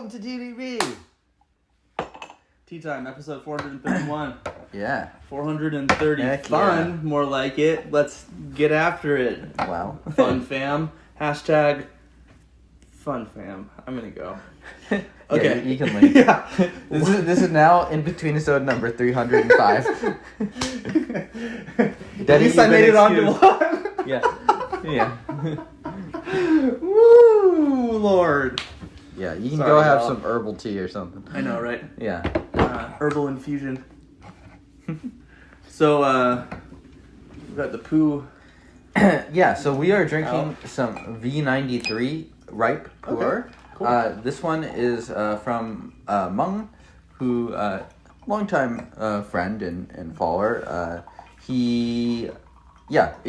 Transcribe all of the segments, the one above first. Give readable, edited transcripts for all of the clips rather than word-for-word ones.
Welcome to TDB. Tea Time, episode 431. Yeah. 430. Heck Fun, yeah. more like it. Let's get after it. Wow. Fun fam. Hashtag fun fam. I'm gonna go. Okay. Yeah, you can leave. Yeah. This is now in between episode number 305. At least I made it onto one. Yeah. Yeah. Woo, Lord. Yeah, you can Sorry, go have y'all. some herbal tea or something. I know, right? Yeah. Herbal infusion. So, we got the Pu'erh. Yeah, so we are drinking some v93 ripe Pu'erh. Okay, cool. This one is from Meng, who longtime friend and follower.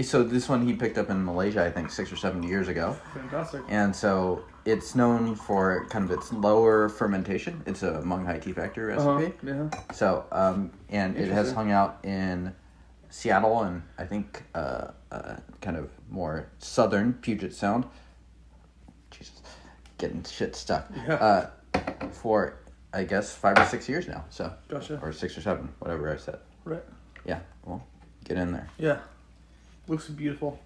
So this one he picked up in Malaysia, I think 6 or 7 years ago. Fantastic. And so it's known for kind of its lower fermentation. It's a Menghai tea factory recipe. Yeah. So, and it has hung out in Seattle and I think kind of more southern Puget Sound. Jesus, getting shit stuck. Yeah. For, I guess, 5 or 6 years now. So, Gotcha. or 6 or 7, whatever I said. Right. Yeah, well, get in there. Yeah. Looks beautiful.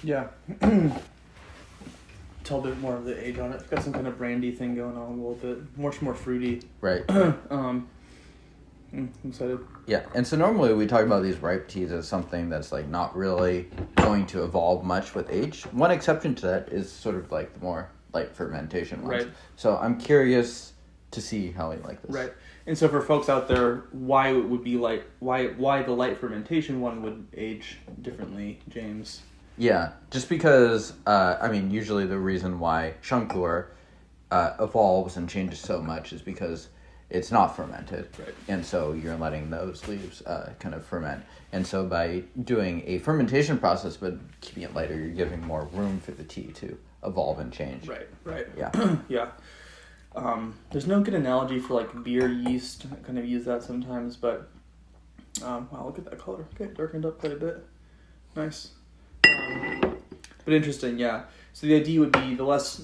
Yeah. Tell a bit more of the age on it. It's got some kind of brandy thing going on a little bit. Much more fruity. Right. I'm excited. Yeah, and so normally we talk about these ripe teas as something that's like not really going to evolve much with age. One exception to that is sort of like the more light fermentation ones. Right. So I'm curious to see how you like this. Right. And so for folks out there, why it would be like why the light fermentation one would age differently, James? Yeah, just because usually the reason why Pu'erh evolves and changes so much is because it's not fermented. Right. And so you're letting those leaves kind of ferment. And so by doing a fermentation process but keeping it lighter, you're giving more room for the tea to evolve and change. Right. Yeah. Yeah. There's no good analogy for like beer yeast. I kind of use that sometimes, but wow, look at that color. Okay, darkened up quite a bit. Nice. But interesting, yeah. So the idea would be the less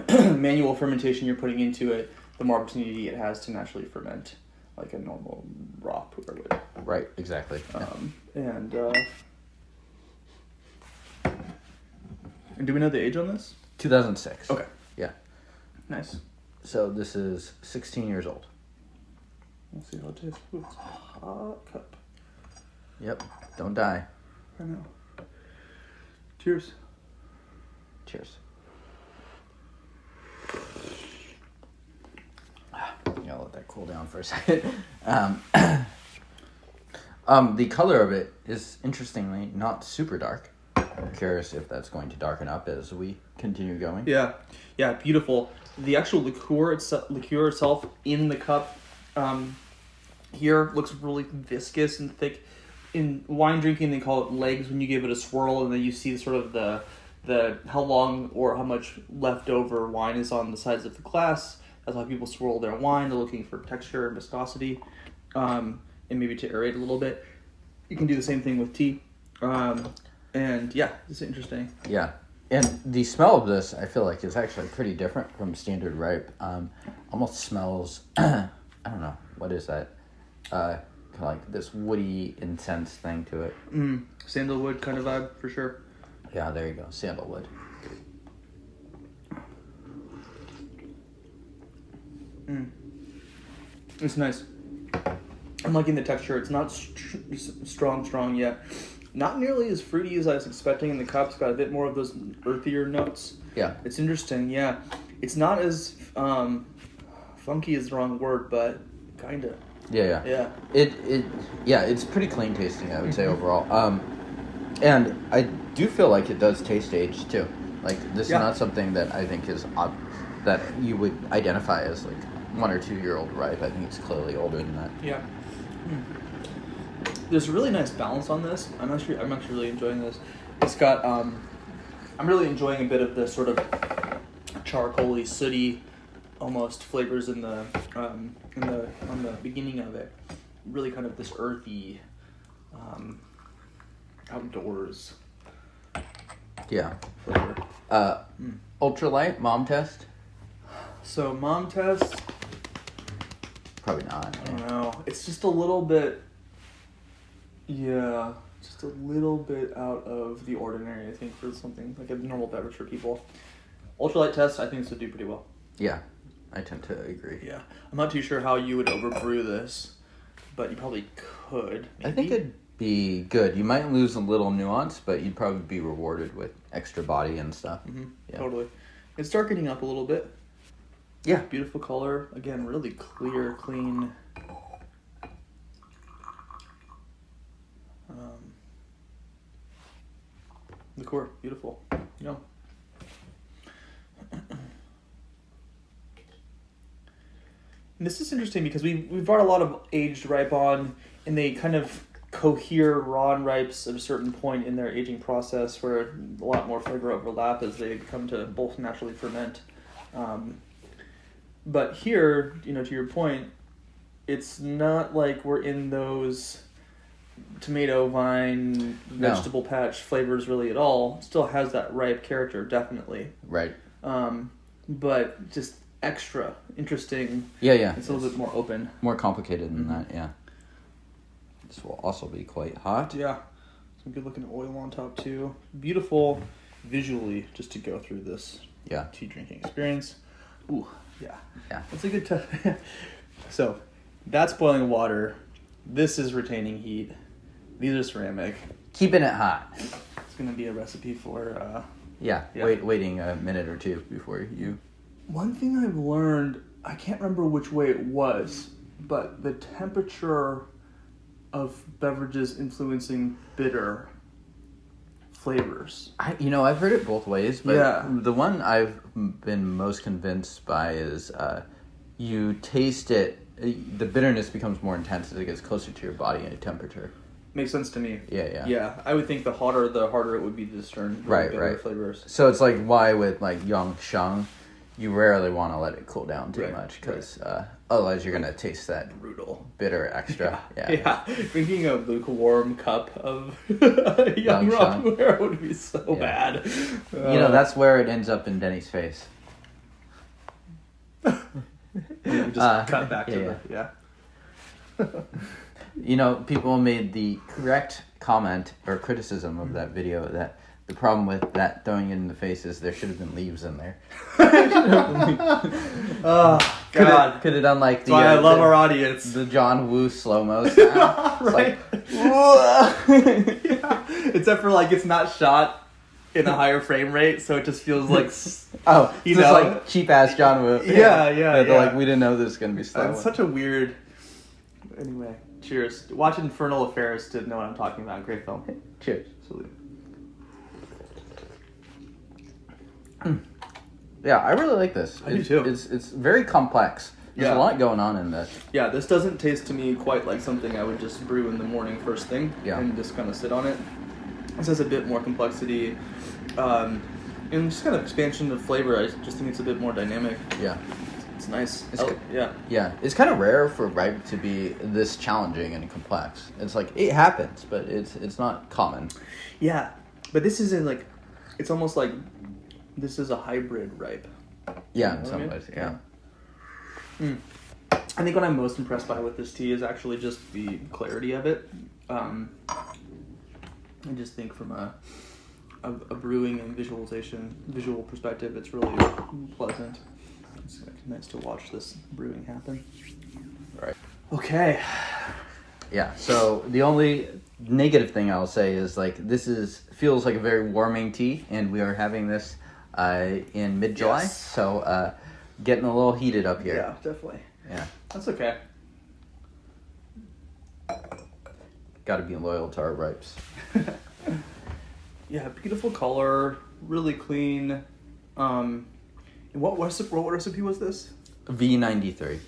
manual fermentation you're putting into it, the more opportunity it has to naturally ferment, like a normal raw Pu'erh would. Right, exactly. And do we know the age on this? 2006. Okay. Yeah. Nice. So this is 16 years old. Let's see how it tastes. Ooh, it's a hot cup. Yep. Don't die. I know. Cheers. Cheers. Yeah, I'll let that cool down for a second. The color of it is interestingly not super dark. I'm curious if that's going to darken up as we continue going. Yeah, beautiful. The actual liqueur itself in the cup here looks really viscous and thick. In wine drinking, they call it legs when you give it a swirl, and then you see sort of the how long or how much leftover wine is on the sides of the glass. That's how people swirl their wine. They're looking for texture and viscosity, and maybe to aerate a little bit. You can do the same thing with tea. And yeah, it's interesting. Yeah. And the smell of this, I feel like, is actually pretty different from standard ripe. Almost smells, I don't know, what is that? Kind of like this woody, intense thing to it. Sandalwood kind of vibe, for sure. Yeah, there you go, sandalwood. It's nice. I'm liking the texture. It's not strong yet. Not nearly as fruity as I was expecting in the cup. It's got a bit more of those earthier notes. Yeah. It's interesting, yeah. It's not as funky is the wrong word, but kind of. Yeah. It's pretty clean tasting, I would say, overall. And I do feel like it does taste aged, too. Like, this is not something that I think is that you would identify as, like, 1 or 2 year old ripe. I think it's clearly older than that. Yeah. There's a really nice balance on this. I'm actually really enjoying this. It's got I'm really enjoying a bit of the sort of charcoaly, sooty, almost flavors in the on the beginning of it. Really kind of this earthy outdoors. Yeah. Flavor. Ultralight mom test. So mom test. Probably not. I don't know. It's just a little bit. Yeah, just a little bit out of the ordinary. I think for something like a normal beverage for people. Ultralight test, I think this would do pretty well. Yeah, I tend to agree. Yeah, I'm not too sure how you would overbrew this, but you probably could. Maybe. I think it'd be good. You might lose a little nuance, but you'd probably be rewarded with extra body and stuff. Mm-hmm. Yeah. Totally. It's darkening up a little bit. Yeah. Beautiful color. Again, really clear, clean. Liqueur, beautiful. You know. And this is interesting because we've brought a lot of aged ripe on, and they kind of cohere raw and ripes at a certain point in their aging process where a lot more flavor overlap as they come to both naturally ferment. But here, to your point, it's not like we're in those tomato, vine, vegetable patch flavors really at all. It still has that ripe character, definitely. Right. But just extra interesting. Yeah. It's a little bit more open. More complicated than that, yeah. This will also be quite hot. Yeah. Some good looking oil on top too. Beautiful visually just to go through this tea drinking experience. Ooh, yeah. Yeah. That's a good test. So, that's boiling water. This is retaining heat. These are ceramic. Keeping it hot. It's going to be a recipe for... waiting a minute or two before you... One thing I've learned, I can't remember which way it was, but the temperature of beverages influencing bitter flavors. I've heard it both ways, but the one I've been most convinced by is you taste it, the bitterness becomes more intense as it gets closer to your body temperature. Makes sense to me. Yeah. Yeah, I would think the harder it would be to discern bitter flavors. So it's like why with like Yangsheng, you rarely want to let it cool down too much because otherwise you're gonna taste that brutal bitter extra. Yeah. Drinking a lukewarm cup of young raw Pu'erh would be so bad. That's where it ends up in Denny's face. We just cut back to people made the correct comment or criticism of that video that the problem with that throwing it in the face is there should have been leaves in there. Oh, God. Could have done like the... That's why I love our audience. The John Woo slow-mo sound. Right. Except for it's not shot in a higher frame rate, so it just feels like... like cheap-ass John Woo. Yeah. We didn't know this was going to be slow. It's such a weird... Anyway, cheers. Watch Infernal Affairs to know what I'm talking about. Great film. Cheers. Salute. Yeah, I really like this. I do too. It's very complex. There's a lot going on in this. Yeah, this doesn't taste to me quite like something I would just brew in the morning first thing and just kind of sit on it. This has a bit more complexity and just kind of expansion of flavor. I just think it's a bit more dynamic. Yeah. It's nice. Yeah, it's kind of rare for ripe to be this challenging and complex. It's like, it happens, but it's not common. Yeah, but this isn't it's almost like this is a hybrid ripe. Yeah, in some ways, yeah. I think what I'm most impressed by with this tea is actually just the clarity of it. I just think from a brewing and visual perspective, it's really pleasant. It's nice to watch this brewing happen. Right. Okay. Yeah, so the only negative thing I'll say is feels like a very warming tea, and we are having this in mid-July, so getting a little heated up here. Yeah, definitely. Yeah. That's okay. Got to be loyal to our ripes. Yeah, beautiful color, really clean. What recipe was this? V93.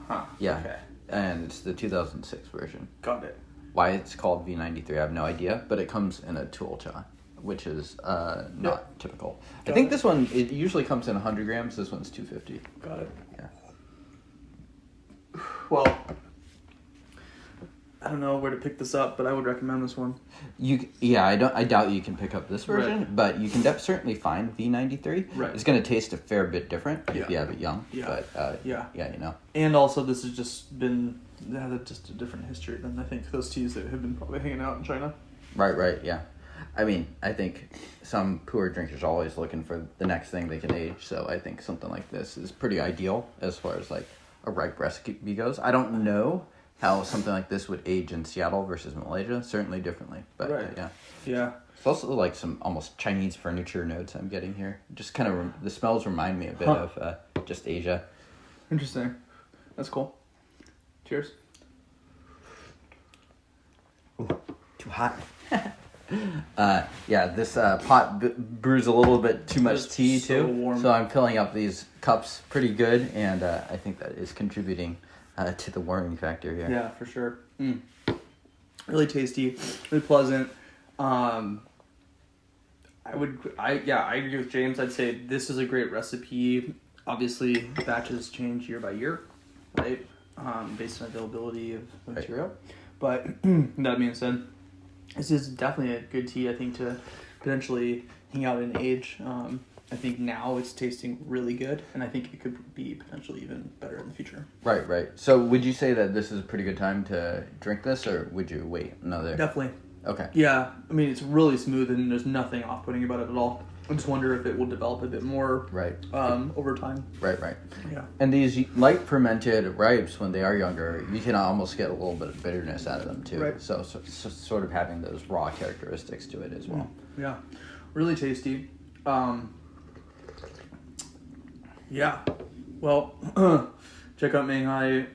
Huh. Yeah. Okay. And it's the 2006 version. Got it. Why it's called V93, I have no idea, but it comes in a tool cha, which is not typical. I think this one, it usually comes in 100 grams. This one's 250. Got it. Yeah. Well, I don't know where to pick this up, but I would recommend this one. I doubt you can pick up this version, Right. but you can certainly find V93. Right. It's going to taste a fair bit different if Yeah. you have it young. Yeah. But Yeah. you know. And also, this has just been just a different history than I think those teas that have been probably hanging out in China. Right, yeah. I mean, I think some Pu'erh drinkers are always looking for the next thing they can age, so I think something like this is pretty ideal as far as like a ripe recipe goes. I don't know how something like this would age in Seattle versus Malaysia, certainly differently, but Right. yeah. Yeah. It's also like some almost Chinese furniture notes I'm getting here. Just kind of, the smells remind me a bit of just Asia. Interesting. That's cool. Cheers. Ooh, too hot. This pot brews a little bit too much It's tea so too. warm. So I'm filling up these cups pretty good, and I think that is contributing to the warming factor here. Yeah, for sure. Really tasty, really pleasant. I agree with James. I'd say this is a great recipe. Obviously, batches change year by year, right? Based on availability of material. But that being said, this is definitely a good tea, I think, to potentially hang out and age. I think now it's tasting really good, and I think it could be potentially even better in the future. Right. So would you say that this is a pretty good time to drink this, or would you wait another? Definitely. Okay. Yeah, I mean, it's really smooth, and there's nothing off-putting about it at all. I just wonder if it will develop a bit more over time. Right. Yeah. And these light fermented ripes, when they are younger, you can almost get a little bit of bitterness out of them too. Right. So sort of having those raw characteristics to it as well. Yeah, really tasty. Yeah, well, check out Menghai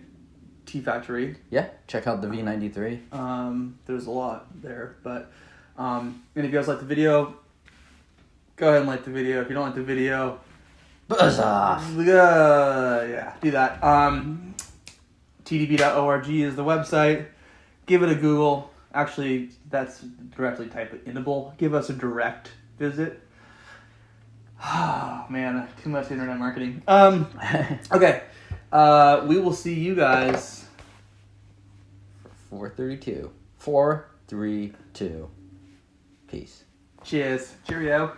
Tea Factory. Yeah, check out the V93. There's a lot there, but and if you guys like the video, go ahead and like the video. If you don't like the video, Buzz off. Yeah, do that. tdb.org is the website. Give it a Google. Actually, that's directly type it inable. Give us a direct visit. Oh, man, too much internet marketing. Okay. We will see you guys. 432. 432. Peace. Cheers. Cheerio.